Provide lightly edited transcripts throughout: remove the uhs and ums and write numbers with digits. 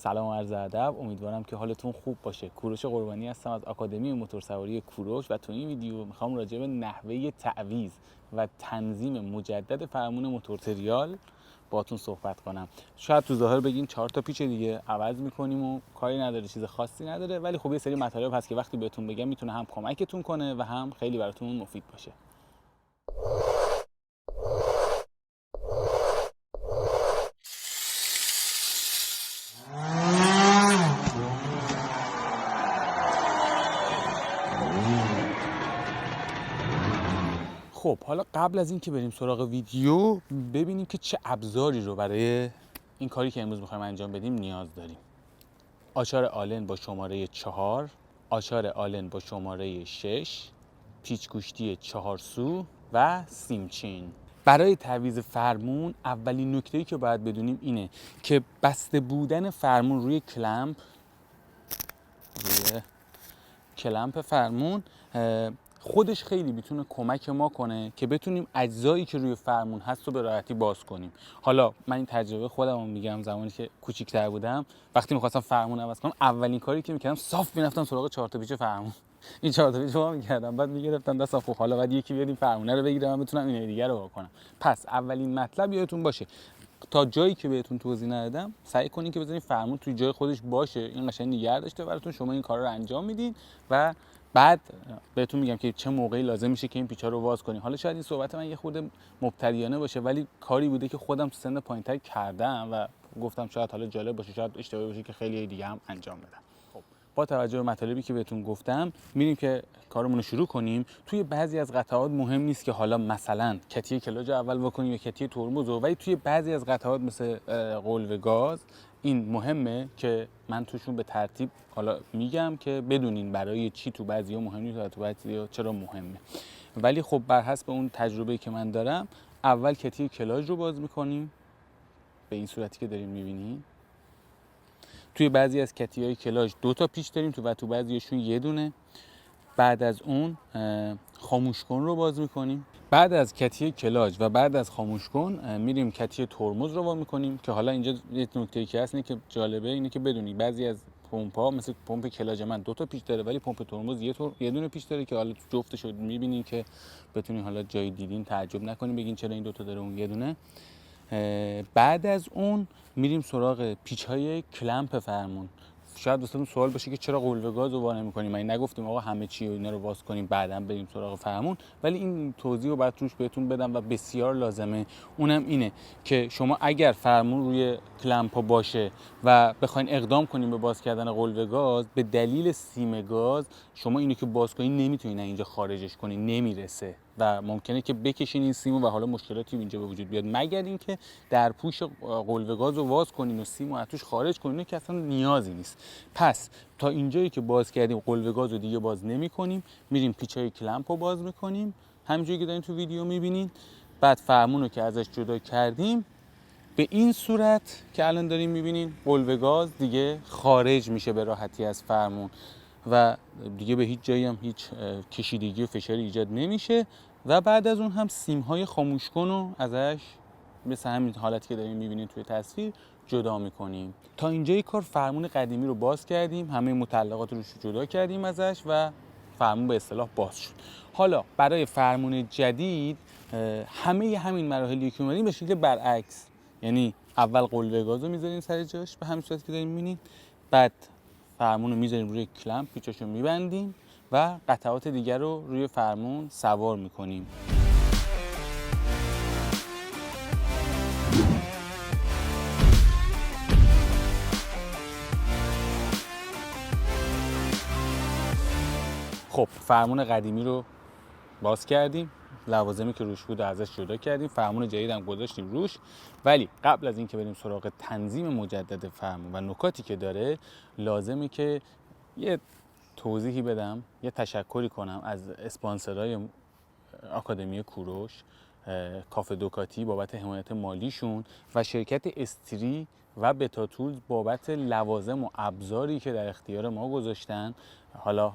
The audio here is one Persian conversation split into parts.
سلام و عرض ادب، امیدوارم که حالتون خوب باشه. کوروش قربانی هستم از آکادمی موتورسواری کوروش و تو این ویدیو میخوام راجع به نحوه تعویض و تنظیم مجدد فرمون موتور تریال باهاتون صحبت کنم. شاید تو ظاهر بگین 4 تا پیچ دیگه عوض میکنیم و کاری نداره، چیز خاصی نداره، ولی خب یه سری مطالب هست که وقتی بهتون بگم میتونه هم کمکتون کنه و هم خیلی براتون مفید باشه. خب حالا قبل از اینکه بریم سراغ ویدیو ببینیم که چه ابزاری رو برای این کاری که امروز میخوایم انجام بدیم نیاز داریم. آچار آلن با شماره 4، آچار آلن با شماره 6، پیچ گوشتی 4 سو و سیمچین. برای تعویض فرمون اولین نکته‌ای که باید بدونیم اینه که بسته بودن فرمون روی کلمپ فرمون خودش خیلی میتونه کمک ما کنه که بتونیم اجزایی که روی فرمون هست رو به راحتی باز کنیم. حالا من این تجربه خودم رو میگم، زمانی که کوچیک‌تر بودم وقتی می‌خواستم فرمون عوض کنم اولین کاری که می‌کردم صاف می‌رفتم سراغ 4 تا پیچ فرمون. این 4 تا پیچ رو می‌کردم، بعد می‌گرفتم دستم، خب حالا بعد یکی بیاد این فرمونه رو بگیره من بتونم این دیگه رو بکنم. پس اولین مطلب یادتون باشه تا جایی که بهتون توضیح ندادم سعی کنین که بذارین فرمون توی جای خودش باشه، این قشنگ نگه داشته براتون. شما این کارا رو انجام میدین و بعد بهتون میگم که چه موقعی لازم میشه که این پیچا رو باز کنین. حالا شاید این صحبت من یه خورده مبتدیانه باشه، ولی کاری بوده که خودم تو سن پایین‌تر کردم و گفتم شاید حالا جالب باشه، شاید اشتباهی باشه که خیلی دیگه هم انجام بدم. با توجه به مطالبی که بهتون گفتم میریم که کارمون رو شروع کنیم. توی بعضی از قطعات مهم نیست که حالا مثلا کتیه کلاژ اول بکنیم یا کتیه ترمز، ولی توی بعضی از قطعات مثل قلوه گاز این مهمه که من توشون به ترتیب حالا میگم که بدونین برای چی تو بعضی‌ها مهم نیست و تو بعضی‌ها چرا مهمه. ولی خب بر حسب اون تجربه‌ای که من دارم اول کتیه کلاژ رو باز می‌کنیم به این صورتی که دارین می‌بینین. توی بعضی از کتی‌های کلاژ 2 تا پیچ داریم و تو بعضیشون یه دونه. بعد از اون خاموش کن رو باز میکنیم. بعد از کتیه کلاژ و بعد از خاموش کن میریم کتیه ترمز رو باز میکنیم که حالا اینجا یه نکته‌ای که هست اینه که جالبه اینه که بدونی بعضی از پمپ‌ها مثل پمپ کلاژ من 2 تا پیچ داره ولی پمپ ترمز یه دونه پیچ داره که حالا جفتش رو میبینین که بتونین حالا جایی دیدین تعجب نکنین بگین چرا این 2 تا داره اون یه دونه. بعد از اون میریم سراغ پیچ‌های کلمپ فرمون. شاید واسهتون سوال باشه که چرا قلوه گاز رو وا نمی‌کنیم؟ من نگفتیم آقا همه چی رو اینا رو باز کنیم بعداً بریم سراغ فرمون، ولی این توضیح رو بعد توش بهتون بدم و بسیار لازمه. اونم اینه که شما اگر فرمون روی کلمپ‌ها باشه و بخواید اقدام کنیم به باز کردن قلوه گاز، به دلیل سیم گاز شما اینو که باز کنین نمیتونین اینجا خارجش کنین، نمیرسه و ممکنه که بکشین این سیمو و حالا مشکلاتی اینجا به وجود بیاد، مگر اینکه در پوش قلوه گاز رو باز کنین و سیمو از توش خارج کنین که اصلا نیازی نیست. پس تا اینجایی که باز کردیم قلوه گاز رو دیگه باز نمی‌کنیم، میریم پیچای کلمپ رو باز می‌کنیم همونجوری که دارین تو ویدیو می‌بینین. بعد فرمون رو که ازش جدا کردیم به این صورت که الان دارین می‌بینین قلوه گاز دیگه خارج میشه به راحتی از فرمون و دیگه به هیچ جایی هم هیچ کشیدگی و فشاری ایجاد نمیشه. و بعد از اون هم سیم‌های خاموش کن رو ازش مثل همین حالتی که دارین می‌بینین توی تصویر جدا می‌کنیم. تا اینجای کار فرمون قدیمی رو باز کردیم، همه متعلقات رو جدا کردیم ازش و فرمون به اصطلاح باز شد. حالا برای فرمون جدید همه همین مراحلی که اومدیم به شکل برعکس، یعنی اول قلوه گاز رو می‌ذاریم سر جاش به همین صورتی که دارین می‌بینین، بعد فرمون رو می‌ذاریم روی کلمپ، پیچاشو می‌بندیم و قطعات دیگر رو روی فرمون سوار می‌کنیم. خب فرمون قدیمی رو باز کردیم، لوازمی که روش بود ازش جدا کردیم، فرمون جدید هم گذاشتیم روش. ولی قبل از اینکه بریم سراغ تنظیم مجدد فرمون و نکاتی که داره، لازمه که یه توضیحی بدم، یه تشکری کنم از اسپانسرای آکادمی کوروش، کافه دوکاتی بابت حمایت مالیشون و شرکت استری و بتا تولز بابت لوازم و ابزاری که در اختیار ما گذاشتن. حالا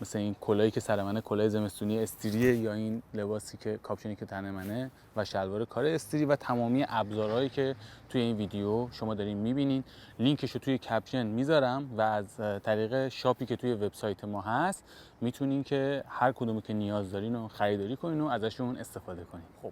مثل این کلاهی که سر منه، کلاه زمستونی استریه، یا این لباسی که کاپشنی که تن منه و شلوار کار استری و تمامی ابزارهایی که توی این ویدیو شما دارین میبینین. لینکش رو توی کپشن میذارم و از طریق شاپی که توی وبسایت ما هست میتونین که هر کدومی که نیاز دارین رو خریداری کنین و ازشون استفاده کنین. خب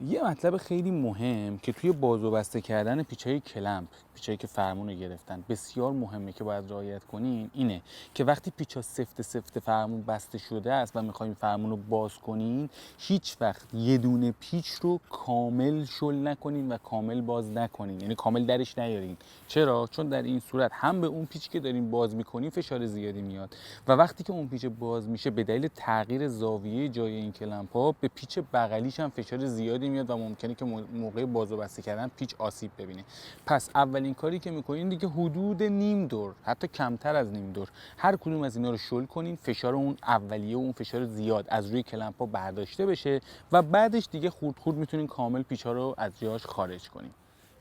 یه مطلب خیلی مهم که توی باز و بسته کردن پیچای کلمپ، پیچایی که فرمون رو گرفتن، بسیار مهمه که باید رعایت کنین اینه که وقتی پیچا سفت سفت فرمون بسته شده است و میخوایم فرمون رو باز کنین، هیچ وقت یه دونه پیچ رو کامل شل نکنین و کامل باز نکنین، یعنی کامل درش نیارین. چرا؟ چون در این صورت هم به اون پیچ که دارین باز میکنین فشار زیادی میاد و وقتی که اون پیچ باز میشه به دلیل تغییر زاویه جای این کلمپ‌ها به پیچ بغلیش هم فشار زیادی میاد و ممکنه که موقع باز و بسته کردن پیچ آسیب ببینه. پس اولین کاری که میکنین دیگه حدود نیم دور، حتی کمتر از نیم دور، هر کدوم از اینا رو شل کنین، فشار اون اولیه و اون فشار زیاد از روی کلمپ‌ها برداشته بشه و بعدش دیگه خورد خورد میتونین کامل پیچا رو از جاش خارج کنین.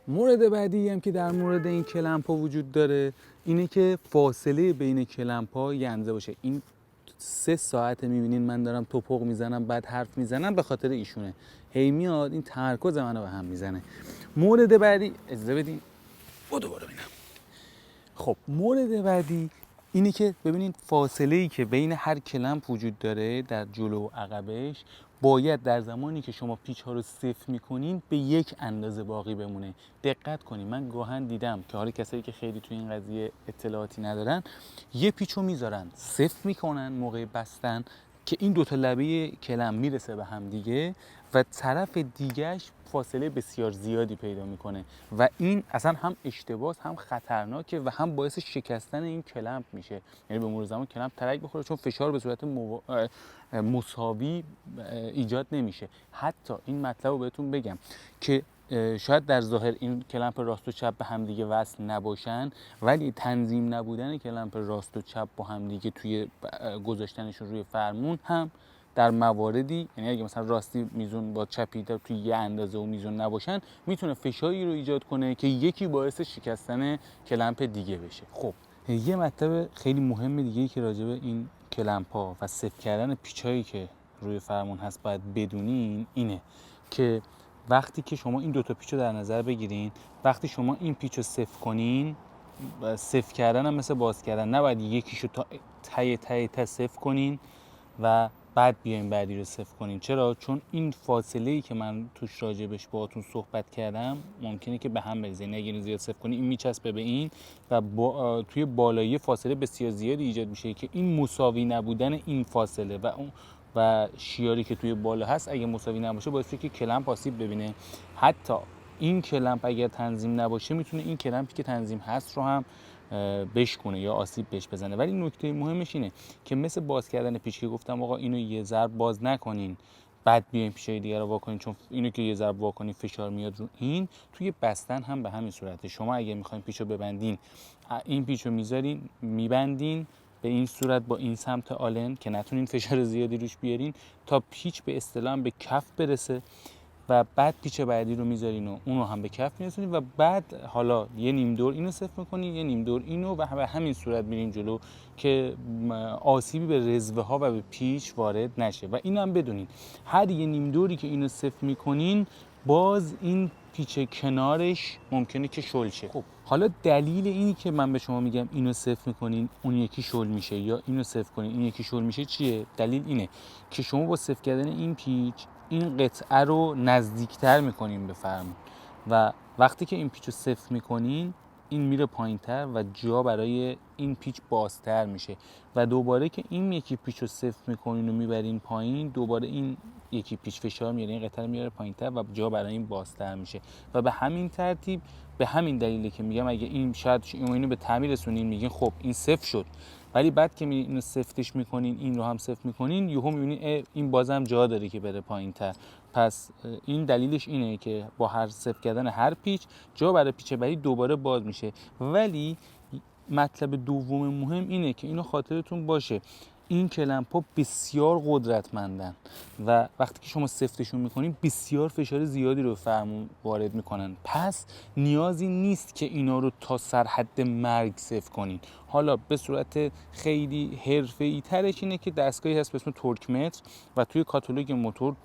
مورد بعدی هم که در مورد این کلمپ‌ها وجود داره اینه که فاصله بین کلمپ‌ها یه اندازه باشه. این 3 ساعته میبینین من دارم توپق میزنم بعد حرف میزنم، به خاطر ایشونه. هی میاد این تمرکز منو به هم میزنه. مورد بعدی اجازه بدین دوباره ببینم. خب مورد بعدی اینه که ببینید فاصله‌ای که بین هر کلمپ وجود داره در جلو و عقبش باید در زمانی که شما پیچ ها رو صفر میکنین به یک اندازه باقی بمونه. دقت کنین، من گاهن دیدم که حالا کسایی که خیلی توی این قضیه اطلاعاتی ندارن یه پیچو میذارن صفر میکنن موقع بستن که این دوتا لبه کلم میرسه به هم دیگه و طرف دیگهش فاصله بسیار زیادی پیدا میکنه و این اصلا هم اشتباه هم خطرناکه و هم باعث شکستن این کلمپ میشه. یعنی به مرور زمان کلمپ ترک بخوره چون فشار به صورت مساوی ایجاد نمیشه. حتی این مطلب رو بهتون بگم که شاید در ظاهر این کلمپ راست و چپ به هم دیگه وصل نباشن، ولی تنظیم نبودن کلمپ راست و چپ با هم دیگه توی گذاشتنشون روی فرمون هم در مواردی، یعنی اگه مثلا راستی میزون با چپی توی یه اندازه و میزون نباشن میتونه فشاری رو ایجاد کنه که یکی باعث شکستن کلمپ دیگه بشه. خب یه مطلب خیلی مهم دیگه که راجع به این کلمپ‌ها و صفر کردن پیچایی که روی فرمون هست باید بدونین اینه که وقتی که شما این دوتا پیچ رو در نظر بگیرین، وقتی شما این پیچ رو صفر کنین، صفر کردن هم مثل باز کردن، نباید یکیشو تا ته صفر کنین و بعد بیاین بعدی رو صفر کنین. چرا؟ چون این فاصله‌ای که من توش راجبش باهاتون صحبت کردم ممکنه که به هم بریزه. اگه اینو زیاد صفر کنین این میچسبه به این و توی بالایی فاصله بسیار زیادی ایجاد میشه که این مساوی نبودن این فاصله و شیاری که توی بالا هست اگه مساوی نباشه باعث میشه که کلمپ آسیب ببینه. حتی این کلمپ اگر تنظیم نباشه میتونه این کلمپی که تنظیم هست رو هم بشکنه یا آسیب بهش بزنه. ولی نکته مهمش اینه که مثل باز کردن پیچ که گفتم آقا اینو یه ضرب باز نکنین بعد بیاین پیچای دیگه رو واکنین، چون اینو که یه ضرب واکنین فشار میاد رو این. توی بستن هم به همین صورته. شما اگه میخواین پیچو ببندین این پیچو میذارین میبندین به این صورت با این سمت آلن که نتونین فشار زیادی روش بیارین تا پیچ به اصطلاح به کف برسه و بعد پیچ بعدی رو میذارین و اونو هم به کف میرسونین و بعد حالا یه نیم دور اینو صفر میکنین یه نیم دور اینو و به همین صورت میرین جلو که آسیبی به رزوه ها و به پیچ وارد نشه. و اینو هم بدونین هر یه نیم دوری که اینو صفر میکنین باز این پیچ کنارش ممکنه که شل شه. خب حالا دلیل اینی که من به شما میگم اینو صفر میکنین اون یکی شل میشه یا اینو صفر کنین این یکی شل میشه چیه؟ دلیل اینه که شما با صفر کردن این پیچ این قطعه رو نزدیکتر میکنین به فرمون و وقتی که این پیچ رو صفر میکنین این میره پایینتر و جا برای این پیچ بازتر میشه و دوباره که این یکی پیچ رو صفر میکنین و میبرین پایین دوباره این یکی پیچ فشار میاره این قطعه رو میاره پایینتر و جا برای این بازتر میشه و به همین ترتیب به همین دلیله که میگم اگه این شاید اینو به تعمیر رسونین میگین خب این صفر شد، ولی بعد که اینو سفتش میکنین این رو هم سفت میکنین یهو میبینین این بازم جا داره که بره پایینتر. پس این دلیلش اینه که با هر سفت کردن هر پیچ جا برای پیچ بعدی دوباره باز میشه. ولی مطلب دوم مهم اینه که اینو خاطرتون باشه این کلمپ‌ها بسیار قدرتمندن و وقتی که شما سفتشون میکنین بسیار فشار زیادی رو فرمون وارد میکنن. پس نیازی نیست که اینا رو تا سرحد مرگ سفت کنین. حالا به صورت خیلی حرفه‌ای ترش اینه که دستگاهی هست به اسم تورکمتر و توی کاتالوگ موتور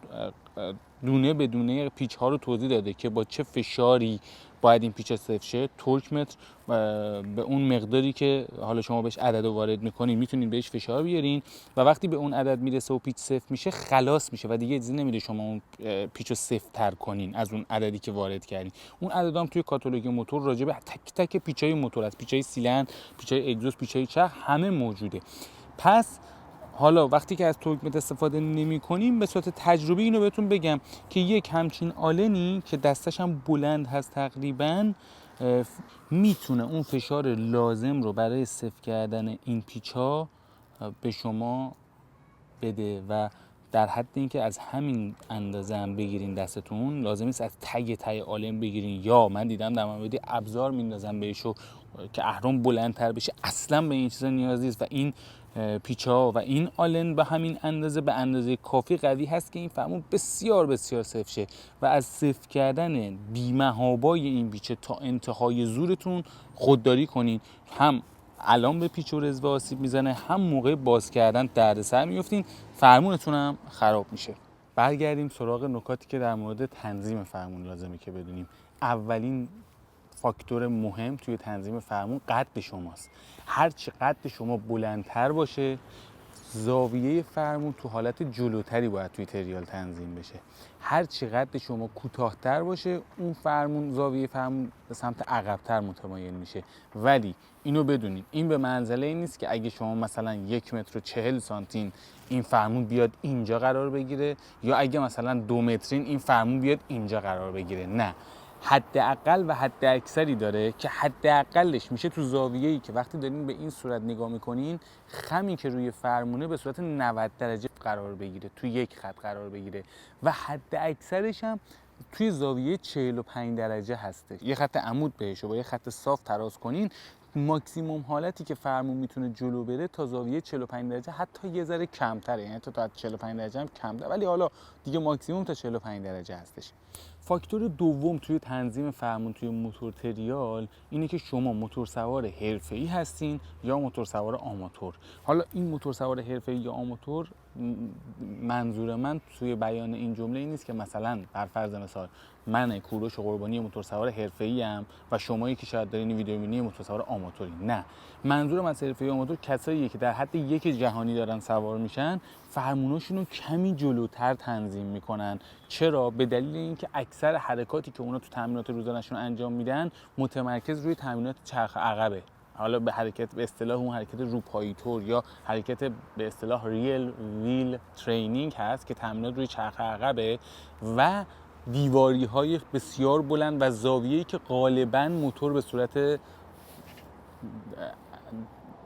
دونه به دونه پیچ ها رو توضیح داده که با چه فشاری باید این پیچ صفر شه. تورکمتر به اون مقداری که حالا شما بهش عدد رو وارد میکنین میتونین بهش فشار بیارین و وقتی به اون عدد میرسه و پیچ صفر میشه خلاص میشه و دیگه اجازه نمیده شما اون پیچ رو صفر تر کنین از اون عددی که وارد کردین. اون عدد هم توی کاتالوگ موتور راجع به تک تک پیچای موتور است، پیچای سیلندر، پیچای اگزوست، پیچای چرخ، همه موجوده. پس حالا وقتی که از تورکمتر استفاده نمی کنیم به صورت تجربی اینو بهتون بگم که یک همچین آلنی که دستش هم بلند هست تقریبا میتونه اون فشار لازم رو برای صفر کردن این پیچا به شما بده و در حد اینکه از همین اندازه هم بگیرین دستتون، لازم نیست از ته آلن بگیرین یا من دیدم در مورد ابزار میندازن بهشو که اهرم بلندتر بشه. اصلا به این چیزا نیاز نیست و این پیچا و این آلن به همین اندازه به اندازه کافی قوی هست که این فرمون بسیار بسیار صفر شه و از صفر کردن بی‌محابای این پیچه تا انتهای زورتون خودداری کنین. هم الان به پیچ و رزوه آسیب میزنه، هم موقع باز کردن دردسر میفتین، فرمونتون هم خراب میشه. برگردیم سراغ نکاتی که در مورد تنظیم فرمون لازمه که بدونیم. اولین فاکتور مهم توی تنظیم فرمون قد شماست. هرچی قد شما بلندتر باشه زاویه فرمون تو حالت جلوتری باید توی تریال تنظیم بشه. هرچی قد شما کوتاه‌تر باشه اون فرمون زاویه فرمون به سمت عقب‌تر متمایل میشه. ولی اینو بدونید این به منزله این نیست که اگه شما مثلا 1.40 متر این فرمون بیاد اینجا قرار بگیره یا اگه مثلا 2 مترین این فرمون بیاد اینجا قرار بگیره. نه، حداقل و حد اکثری داره که حداقلش میشه تو زاویه‌ای که وقتی دارین به این صورت نگاه میکنین خمی که روی فرمونه به صورت 90 درجه قرار بگیره، تو یک خط قرار بگیره و حد اکثرش هم توی زاویه 45 درجه هسته. یه خط عمود بهش با یه خط صاف تراز کنین ماکسیموم حالتی که فرمون میتونه جلو بره تا زاویه 45 درجه، حتی یه ذره کمتره، یعنی تا 45 درجه هم کمتره، ولی حالا دیگه ماکسیموم تا 45 درجه هستش. فاکتور دوم توی تنظیم فرمون توی موتور تریال اینه که شما موتور سوار حرفه‌ای هستین یا موتور سوار آماتور. حالا این موتور سوار حرفه‌ای یا آماتور منظور من توی بیان این جمله این نیست که مثلا بر فرض مثال من کوروش قربانی موتور سوار حرفه‌ای ام و شمایی که شاید دارین این ویدیو می‌بینید موتور سوار آماتوری. نه، منظورم از حرفه‌ای و آماتور کساییه که در حد یک جهانی دارن سوار میشن، فرموناشون رو کمی جلوتر تنظیم میکنن. چرا؟ به دلیل اینکه اکثر حرکاتی که اونا تو تمرینات روزانه‌شون انجام میدن متمرکز روی تمرینات چرخ عقبه. حالا به حرکت به اصطلاح اون حرکت روپایی تور یا حرکت به اصطلاح ریل ویل ترینینگ هست که تمرینات روی چرخ عقبه و دیواری های بسیار بلند و زاویه‌ای که غالباً موتور به صورت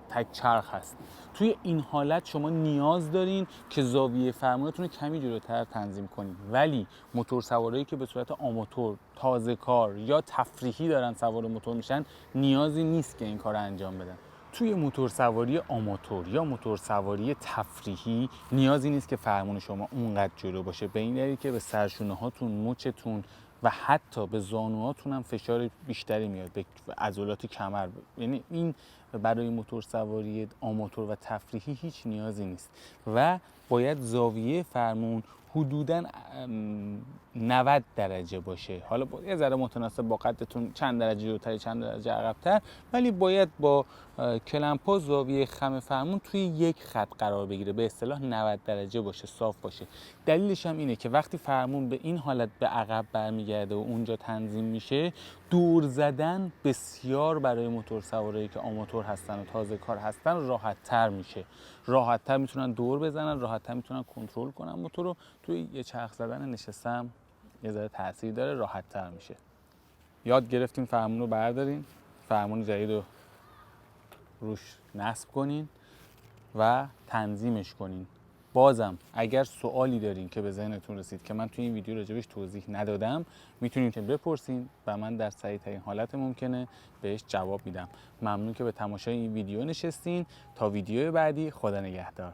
تک چرخ هست. توی این حالت شما نیاز دارین که زاویه فرمونتون رو کمی جلوتر تنظیم کنید. ولی موتور سوارایی که به صورت آماتور، تازه کار یا تفریحی دارن سوار موتور میشن نیازی نیست که این کار رو انجام بدن. توی موتور سواری آماتور یا موتور سواری تفریحی نیازی نیست که فرمون شما اونقدر جلو باشه، به این دلیل که به سرشونه هاتون، مچتون و حتی به زانوهاتون هم فشار بیشتری میاد، به عضلات کمر. یعنی این برای موتور سواری آماتور و تفریحی هیچ نیازی نیست و باید زاویه فرمون حدوداً 90 درجه باشه. حالا یه ذره متناسب با قدتون، چند درجه جلوتر چند درجه عقب‌تر، ولی باید با کلمپا زاویه خم فرمون توی یک خط قرار بگیره، به اصطلاح 90 درجه باشه، صاف باشه. دلیلش هم اینه که وقتی فرمون به این حالت به عقب برمیگرده و اونجا تنظیم میشه، دور زدن بسیار برای موتور سوارایی که آماتور هستن و تازه کار هستن راحت تر میشه. راحت تر میتونن دور بزنن، راحت تر میتونن کنترل کنن موتور رو. توی یه چرخ زدن نشستم یه ذره تاثیر داره، راحت تر میشه. یاد گرفتیم فرمون رو بردارین، فرمون جدید رو روش نصب کنین و تنظیمش کنین. بازم اگر سوالی دارین که به ذهنتون رسید که من توی این ویدیو راجبش توضیح ندادم میتونین که بپرسین و من در سریع ترین حالت ممکنه بهش جواب میدم. ممنون که به تماشای این ویدیو نشستین. تا ویدیو بعدی، خدا نگهدار.